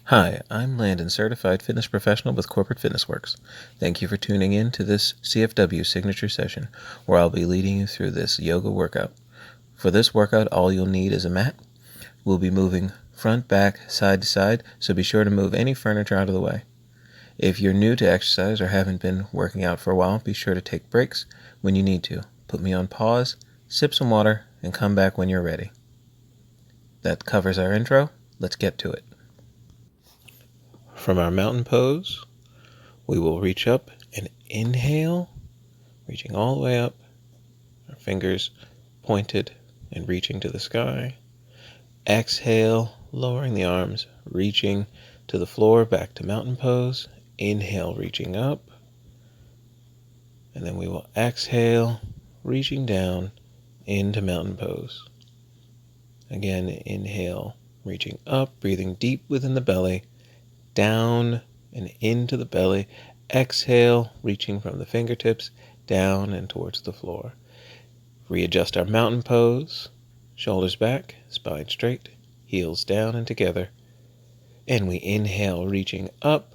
Hi, I'm Landon, Certified Fitness Professional with Corporate Fitness Works. Thank you for tuning in to this CFW signature session where I'll be leading you through this yoga workout. For this workout, all you'll need is a mat. We'll be moving front, back, side to side, so be sure to move any furniture out of the way. If you're new to exercise or haven't been working out for a while, be sure to take breaks when you need to. Put me on pause, sip some water, and come back when you're ready. That covers our intro. Let's get to it. From our mountain pose, we will reach up and inhale, reaching all the way up, our fingers pointed and reaching to the sky. Exhale, lowering the arms, reaching to the floor, back to mountain pose. Inhale, reaching up. And then we will exhale, reaching down into mountain pose. Again, inhale, reaching up, breathing deep within the belly, down and into the belly. Exhale, reaching from the fingertips down and towards the floor. Readjust our mountain pose. Shoulders back, spine straight, heels down and together. And we inhale, reaching up,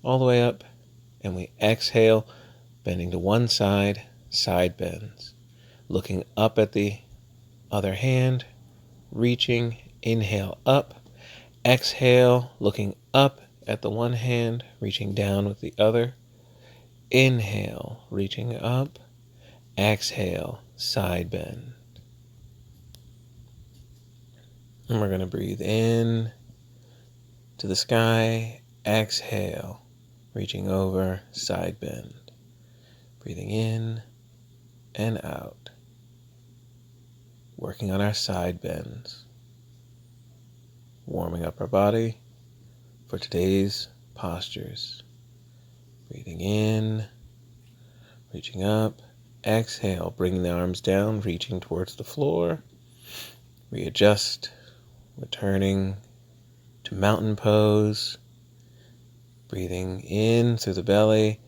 all the way up. And we exhale, bending to one side, side bends. Looking up at the other hand, reaching, inhale up. Exhale, looking up at the one hand, reaching down with the other. Inhale, reaching up. Exhale, side bend. And we're going to breathe in to the sky. Exhale, reaching over, side bend. Breathing in and out. Working on our side bends. Warming up our body for today's postures. Breathing in, reaching up. Exhale, bringing the arms down, reaching towards the floor. Readjust, returning to mountain pose. Breathing in through the belly.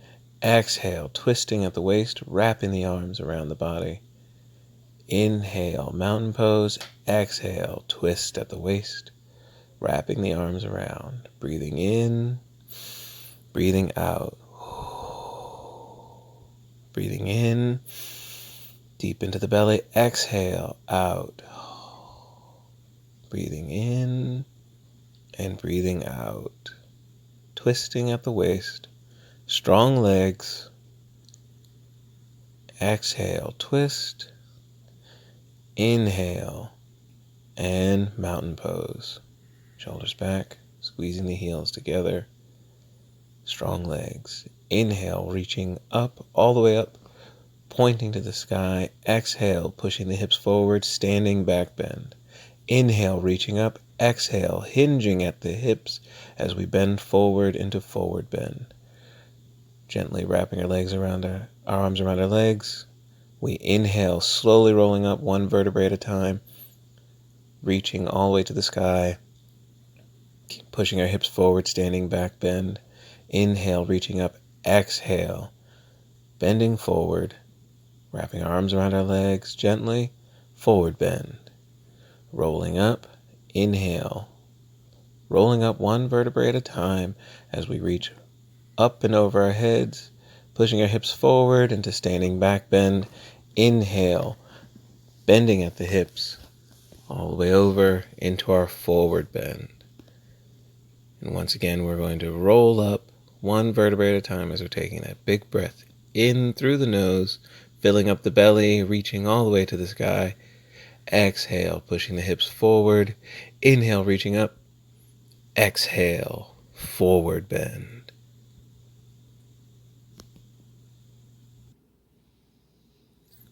Exhale, twisting at the waist, wrapping the arms around the body. Inhale, mountain pose. Exhale, twist at the waist, wrapping the arms around. Breathing in, breathing out. Breathing in, deep into the belly. Exhale, out. Breathing in and breathing out. Twisting at the waist. Strong legs. Exhale, twist. Inhale and mountain pose. Shoulders back, squeezing the heels together. Strong legs. Inhale, reaching up, all the way up, pointing to the sky. Exhale, pushing the hips forward, standing back bend. Inhale, reaching up. Exhale, hinging at the hips as we bend forward into forward bend. Gently wrapping our legs around our arms around our legs. We inhale, slowly rolling up one vertebrae at a time, reaching all the way to the sky. Keep pushing our hips forward, standing back bend. Inhale, reaching up. Exhale, bending forward, wrapping our arms around our legs gently. Forward bend. Rolling up. Inhale, rolling up one vertebrae at a time as we reach up and over our heads, pushing our hips forward into standing back bend. Inhale, bending at the hips, all the way over into our forward bend. And once again, we're going to roll up one vertebrae at a time as we're taking that big breath in through the nose, filling up the belly, reaching all the way to the sky. Exhale, pushing the hips forward. Inhale, reaching up. Exhale, forward bend.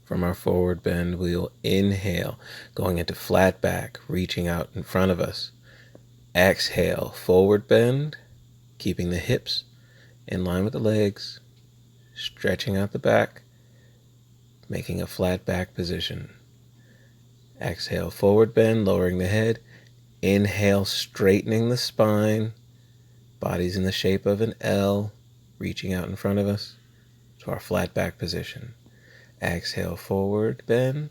From our forward bend, we'll inhale, going into flat back, reaching out in front of us. Exhale, forward bend, keeping the hips in line with the legs, stretching out the back, making a flat back position. Exhale, forward bend, lowering the head. Inhale, straightening the spine, body's in the shape of an L, reaching out in front of us to our flat back position. Exhale, forward bend.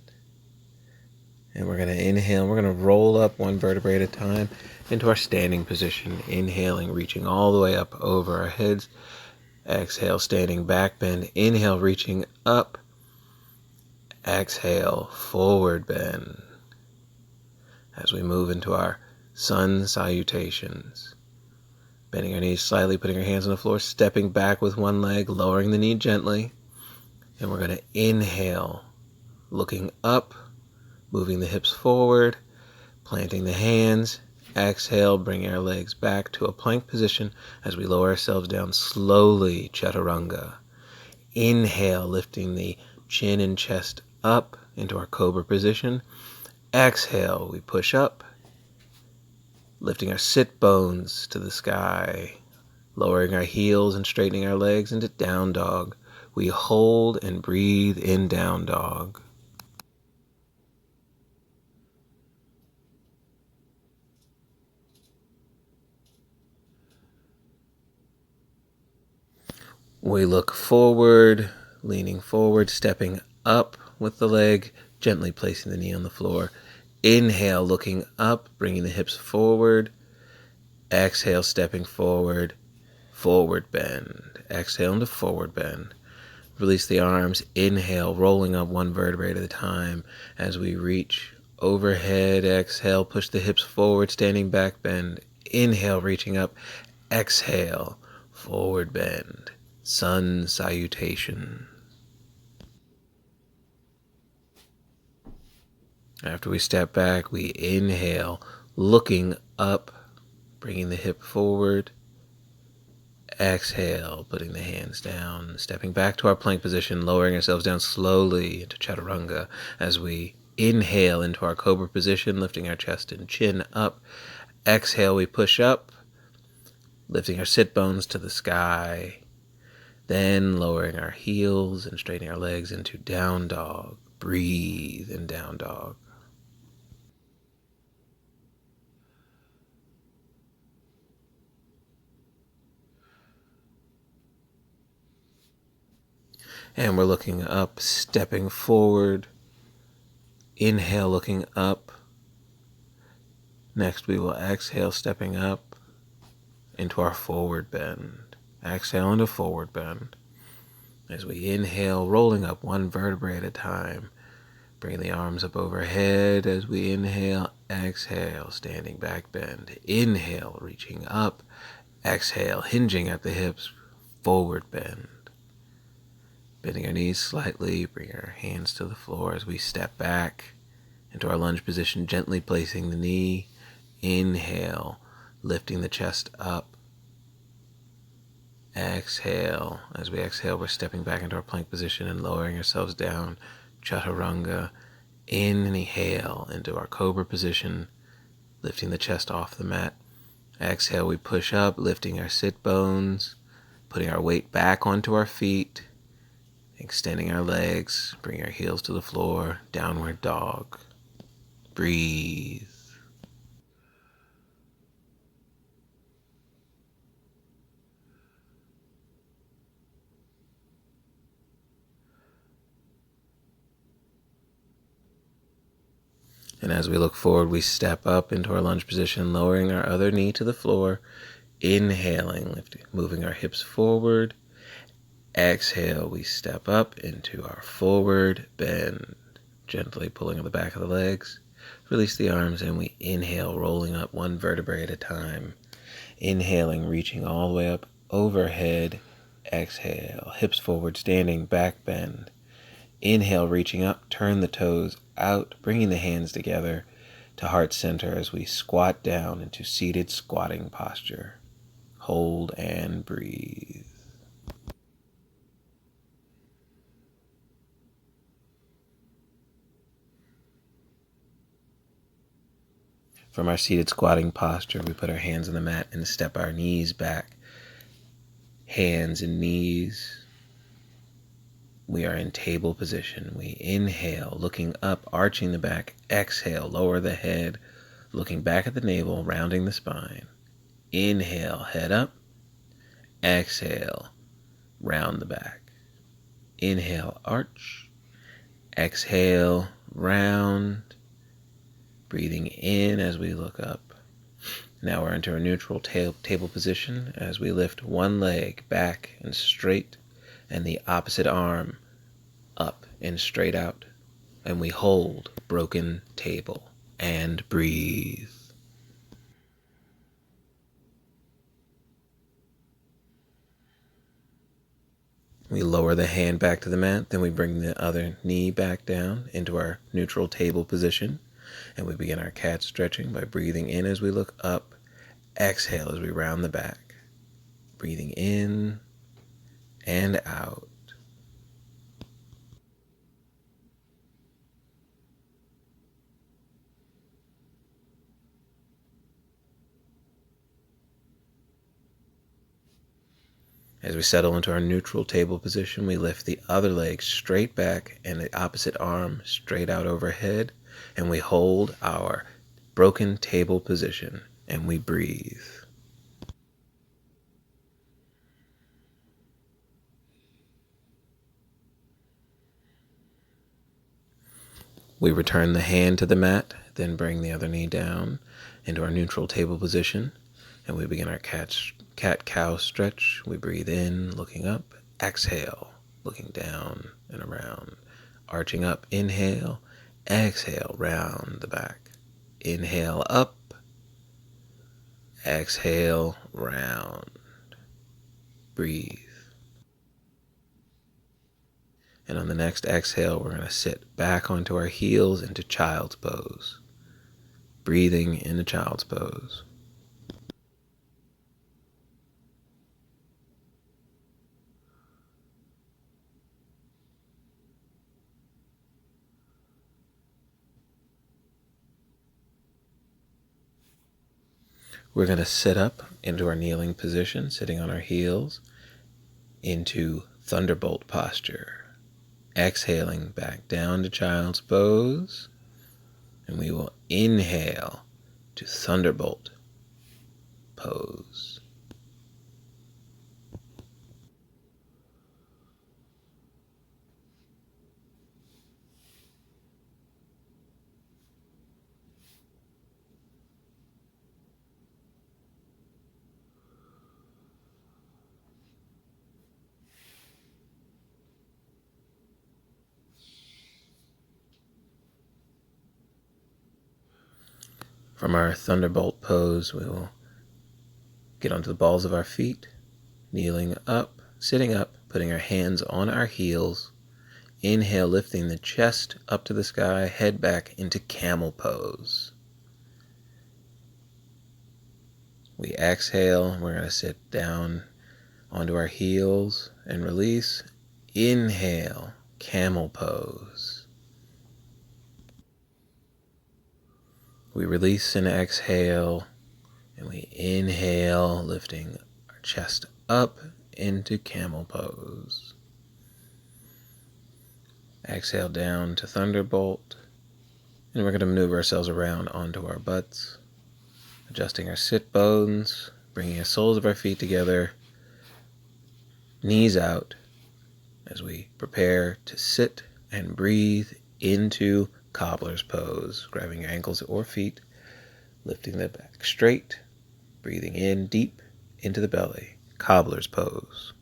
And we're going to inhale. We're going to roll up one vertebrae at a time into our standing position. Inhaling, reaching all the way up over our heads. Exhale, standing back bend. Inhale, reaching up. Exhale, forward bend. As we move into our sun salutations. Bending our knees slightly, putting our hands on the floor, stepping back with one leg, lowering the knee gently. And we're going to inhale, looking up, moving the hips forward, planting the hands. Exhale, bringing our legs back to a plank position as we lower ourselves down slowly, chaturanga. Inhale, lifting the chin and chest up into our cobra position. Exhale, we push up, lifting our sit bones to the sky, lowering our heels and straightening our legs into down dog. We hold and breathe in down dog. We look forward, leaning forward, stepping up with the leg, gently placing the knee on the floor. Inhale, looking up, bringing the hips forward. Exhale, stepping forward, forward bend. Exhale into forward bend. Release the arms. Inhale, rolling up one vertebrae at a time as we reach overhead. Exhale, push the hips forward, standing back bend. Inhale, reaching up. Exhale, forward bend. Sun salutation. After we step back, we inhale, looking up, bringing the hip forward. Exhale, putting the hands down, stepping back to our plank position, lowering ourselves down slowly into chaturanga as we inhale into our cobra position, lifting our chest and chin up. Exhale, we push up, lifting our sit bones to the sky. Then lowering our heels and straightening our legs into down dog. Breathe in down dog. And we're looking up, stepping forward. Inhale, looking up. Next we will exhale, stepping up into our forward bend. Exhale into forward bend. As we inhale, rolling up one vertebrae at a time. Bring the arms up overhead as we inhale. Exhale, standing back bend. Inhale, reaching up. Exhale, hinging at the hips. Forward bend. Bending our knees slightly, bring our hands to the floor as we step back into our lunge position, gently placing the knee. Inhale, lifting the chest up. Exhale. As we exhale, we're stepping back into our plank position and lowering ourselves down. Chaturanga. Inhale into our cobra position, lifting the chest off the mat. Exhale, we push up, lifting our sit bones, putting our weight back onto our feet, extending our legs, bring our heels to the floor, downward dog. Breathe. And as we look forward, we step up into our lunge position, lowering our other knee to the floor, inhaling, lifting, moving our hips forward. Exhale, we step up into our forward bend, gently pulling on the back of the legs. Release the arms and we inhale, rolling up one vertebrae at a time. Inhaling, reaching all the way up overhead. Exhale, hips forward, standing back bend. Inhale, reaching up, turn the toes out, bringing the hands together to heart center as we squat down into seated squatting posture. Hold and breathe. From our seated squatting posture, we put our hands on the mat and step our knees back. Hands and knees. We are in table position. We inhale, looking up, arching the back. Exhale, lower the head, looking back at the navel, rounding the spine. Inhale, head up. Exhale, round the back. Inhale, arch. Exhale, round. Breathing in as we look up. Now we're into a neutral table position as we lift one leg back and straight and the opposite arm up and straight out. And we hold broken table and breathe. We lower the hand back to the mat, then we bring the other knee back down into our neutral table position, and we begin our cat stretching by breathing in as we look up, exhale as we round the back, breathing in and out. As we settle into our neutral table position, we lift the other leg straight back and the opposite arm straight out overhead, and we hold our broken table position, and we breathe. We return the hand to the mat, then bring the other knee down into our neutral table position, and we begin our cat-cow stretch. We breathe in, looking up, exhale, looking down and around, arching up, inhale, exhale, round the back. Inhale up, exhale, round. Breathe. And on the next exhale, we're going to sit back onto our heels into child's pose. Breathing into child's pose. We're going to sit up into our kneeling position, sitting on our heels, into thunderbolt posture. Exhaling back down to child's pose, and we will inhale to thunderbolt pose. From our thunderbolt pose, we will get onto the balls of our feet, kneeling up, sitting up, putting our hands on our heels. Inhale, lifting the chest up to the sky, head back into camel pose. We exhale, we're going to sit down onto our heels and release. Inhale, camel pose. We release and exhale, and we inhale, lifting our chest up into camel pose. Exhale down to thunderbolt, and we're going to maneuver ourselves around onto our butts, adjusting our sit bones, bringing the soles of our feet together, knees out, as we prepare to sit and breathe into cobbler's pose, grabbing your ankles or feet, lifting the back straight, breathing in deep into the belly, cobbler's pose.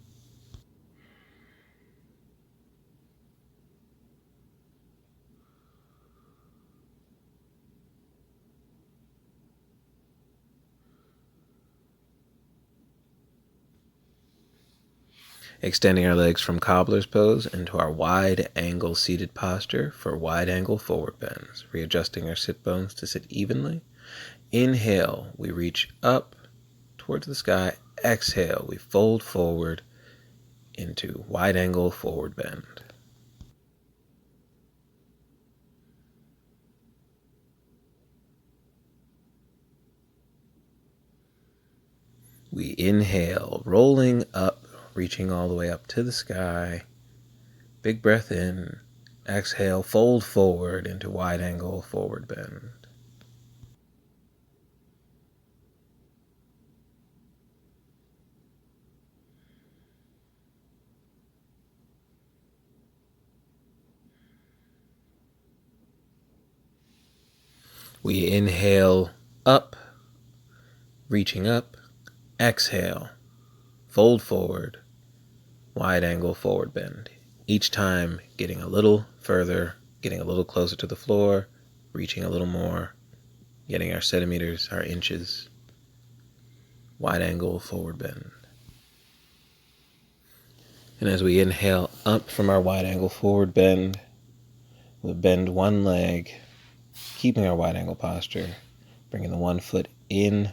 Extending our legs from cobbler's pose into our wide angle seated posture for wide angle forward bends, readjusting our sit bones to sit evenly. Inhale, we reach up towards the sky. Exhale, we fold forward into wide angle forward bend. We inhale, rolling up, reaching all the way up to the sky. Big breath in. Exhale, fold forward into wide angle forward bend. We inhale up, reaching up, exhale, fold forward, wide angle forward bend. Each time getting a little further, getting a little closer to the floor, reaching a little more, getting our centimeters, our inches. Wide angle forward bend. And as we inhale up from our wide angle forward bend, we'll bend one leg, keeping our wide angle posture, bringing the one foot in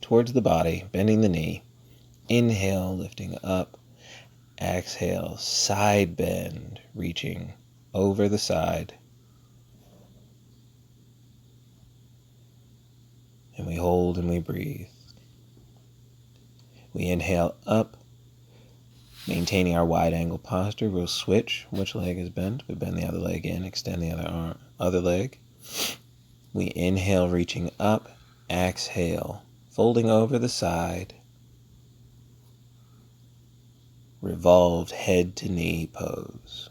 towards the body, bending the knee. Inhale, lifting up. Exhale, side bend, reaching over the side. And we hold and we breathe. We inhale up, maintaining our wide angle posture. We'll switch which leg is bent. We bend the other leg in, extend the other leg. We inhale, reaching up. Exhale, folding over the side. Revolved head to knee pose.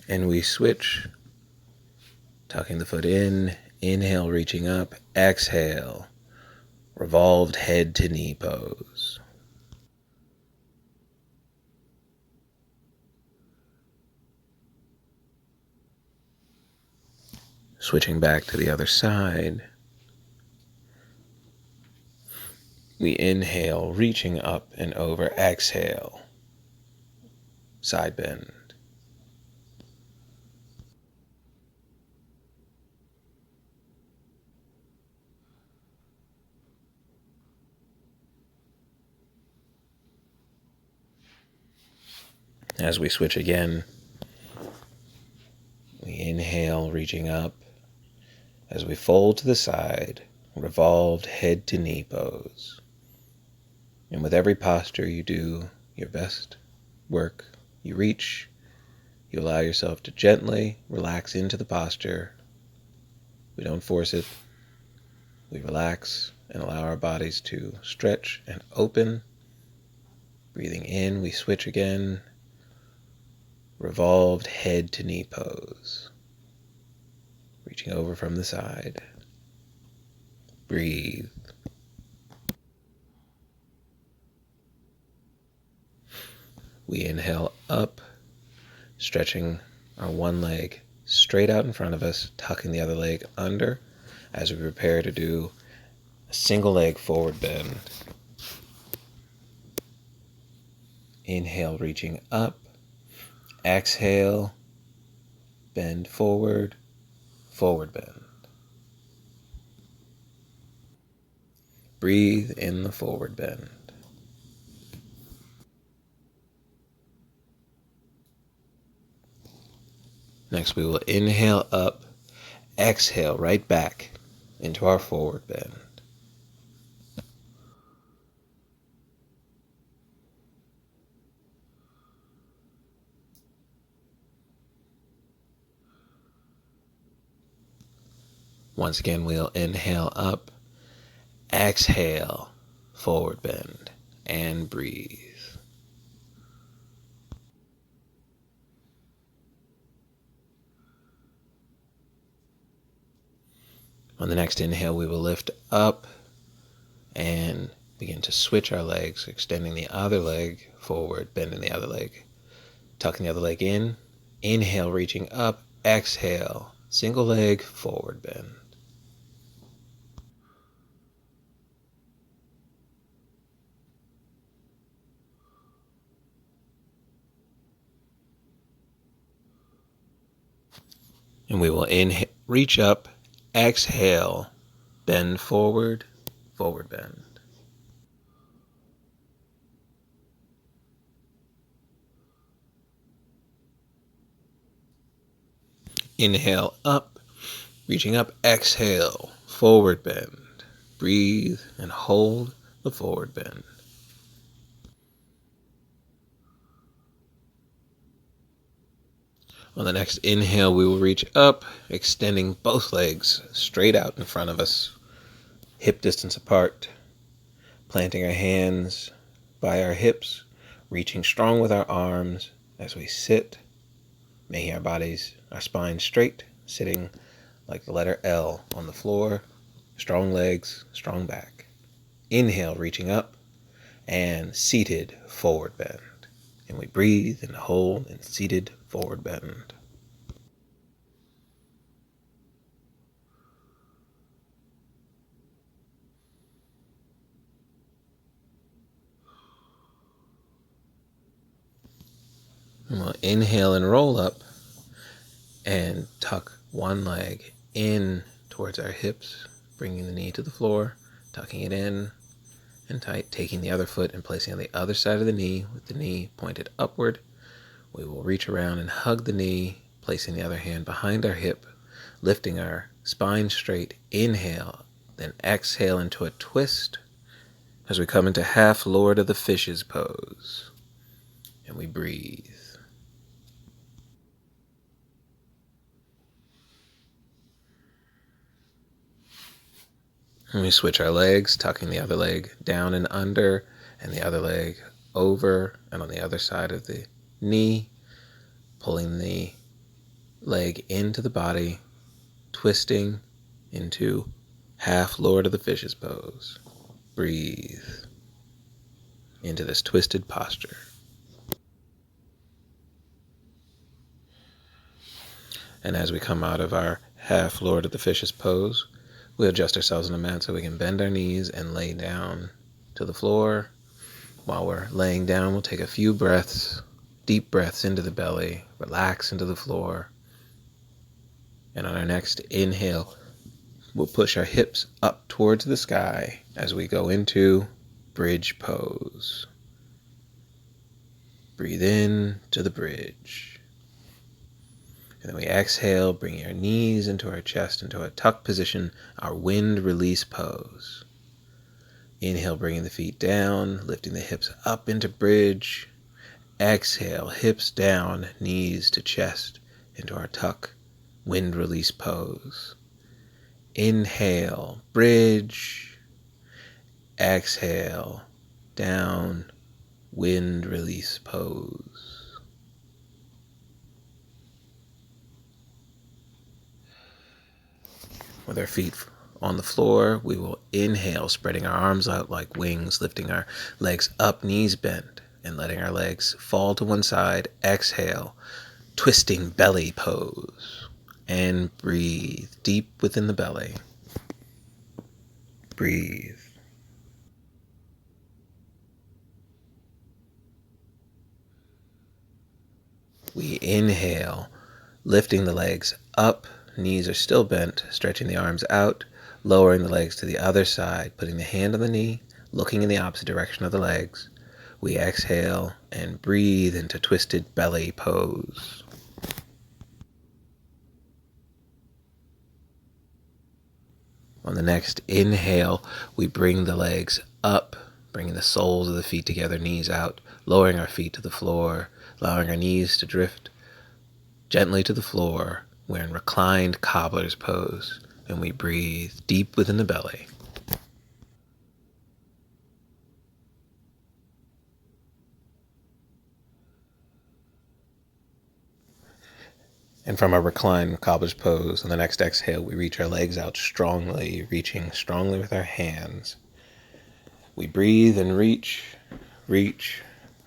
And we switch, tucking the foot in, inhale, reaching up, exhale, revolved head to knee pose. Switching back to the other side, we inhale, reaching up and over, exhale, side bend. As we switch again, we inhale, reaching up. As we fold to the side, revolved head to knee pose. And with every posture, you do your best work. You reach, you allow yourself to gently relax into the posture. We don't force it. We relax and allow our bodies to stretch and open. Breathing in, we switch again. Revolved head to knee pose. Reaching over from the side. Breathe. We inhale up, stretching our one leg straight out in front of us, tucking the other leg under as we prepare to do a single leg forward bend. Inhale, reaching up. Exhale, bend forward, forward bend. Breathe in the forward bend. Next, we will inhale up, exhale right back into our forward bend. Once again, we'll inhale up, exhale, forward bend, and breathe. On the next inhale, we will lift up and begin to switch our legs, extending the other leg forward, bending the other leg, tucking the other leg in. Inhale, reaching up, exhale, single leg forward bend. And we will inhale, reach up, exhale, bend forward, forward bend. Inhale up, reaching up, exhale, forward bend. Breathe and hold the forward bend. On the next inhale, we will reach up, extending both legs straight out in front of us, hip distance apart, planting our hands by our hips, reaching strong with our arms as we sit, making our spine straight, sitting like the letter L on the floor. Strong legs, strong back. Inhale, reaching up, and seated forward bend. And we breathe and hold and seated forward bend. And we'll inhale and roll up and tuck one leg in towards our hips, bringing the knee to the floor, tucking it in and tight, taking the other foot and placing on the other side of the knee with the knee pointed upward. We will reach around and hug the knee, placing the other hand behind our hip, lifting our spine straight. Inhale, then exhale into a twist as we come into half Lord of the Fishes pose. And we breathe. And we switch our legs, tucking the other leg down and under, and the other leg over and on the other side of the knee, pulling the leg into the body, twisting into half Lord of the Fishes pose. Breathe into this twisted posture. And as we come out of our half Lord of the Fishes pose, we adjust ourselves on the mat so we can bend our knees and lay down to the floor. While we're laying down, we'll take a few breaths, deep breaths into the belly, relax into the floor. And on our next inhale, we'll push our hips up towards the sky as we go into bridge pose. Breathe in to the bridge. And then we exhale, bringing our knees into our chest, into a tuck position, our wind release pose. Inhale, bringing the feet down, lifting the hips up into bridge. Exhale, hips down, knees to chest, into our tuck, wind release pose. Inhale, bridge. Exhale, down, wind release pose. With our feet on the floor, we will inhale, spreading our arms out like wings, lifting our legs up, knees bent, and letting our legs fall to one side. Exhale, twisting belly pose. And breathe deep within the belly. Breathe. We inhale, lifting the legs up, knees are still bent, stretching the arms out, lowering the legs to the other side, putting the hand on the knee, looking in the opposite direction of the legs. We exhale and breathe into twisted belly pose. On the next inhale, we bring the legs up, bringing the soles of the feet together, knees out, lowering our feet to the floor, allowing our knees to drift gently to the floor. We're in reclined cobbler's pose, and we breathe deep within the belly. And from our reclined cobbler's pose, on the next exhale, we reach our legs out strongly, reaching strongly with our hands. We breathe and reach, reach,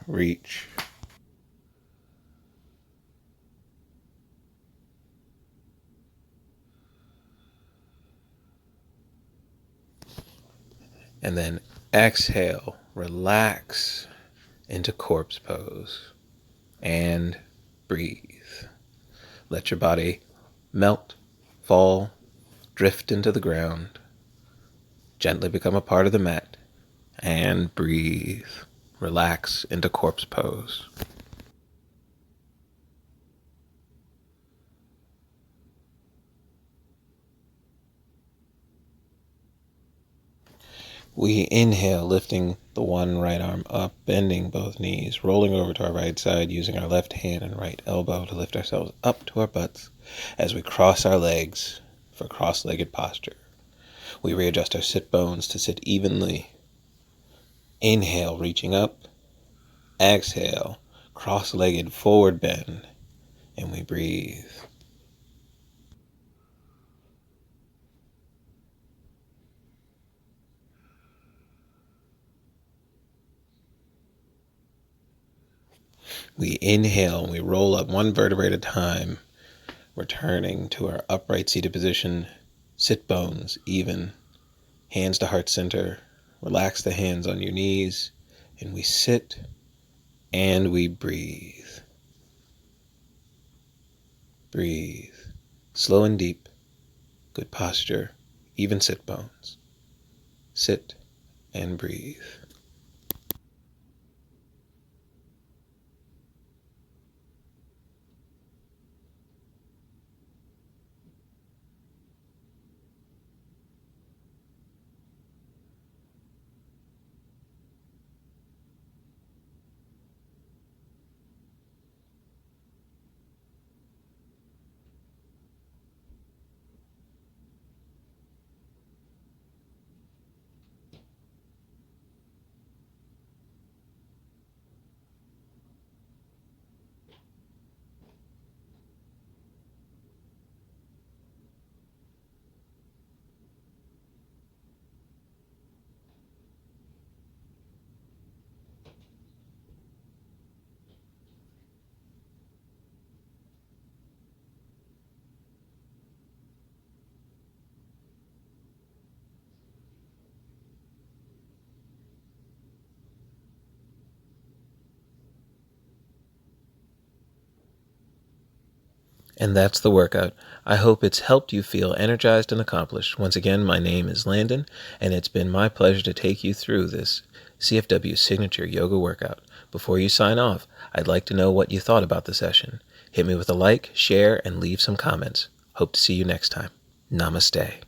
reach. And then exhale, relax into corpse pose, and breathe. Let your body melt, fall, drift into the ground, gently become a part of the mat, and breathe. Relax into corpse pose. We inhale, lifting the one right arm up, bending both knees, rolling over to our right side, using our left hand and right elbow to lift ourselves up to our butts as we cross our legs for cross-legged posture. We readjust our sit bones to sit evenly. Inhale, reaching up. Exhale, cross-legged forward bend. and we breathe. We inhale and we roll up one vertebrae at a time, returning to our upright seated position. Sit bones even, hands to heart center. Relax the hands on your knees, and we sit and we breathe. Breathe. Slow and deep. Good posture. Even sit bones. Sit and breathe. And that's the workout. I hope it's helped you feel energized and accomplished. Once again, my name is Landon, and it's been my pleasure to take you through this CFW signature yoga workout. Before you sign off, I'd like to know what you thought about the session. Hit me with a like, share, and leave some comments. Hope to see you next time. Namaste.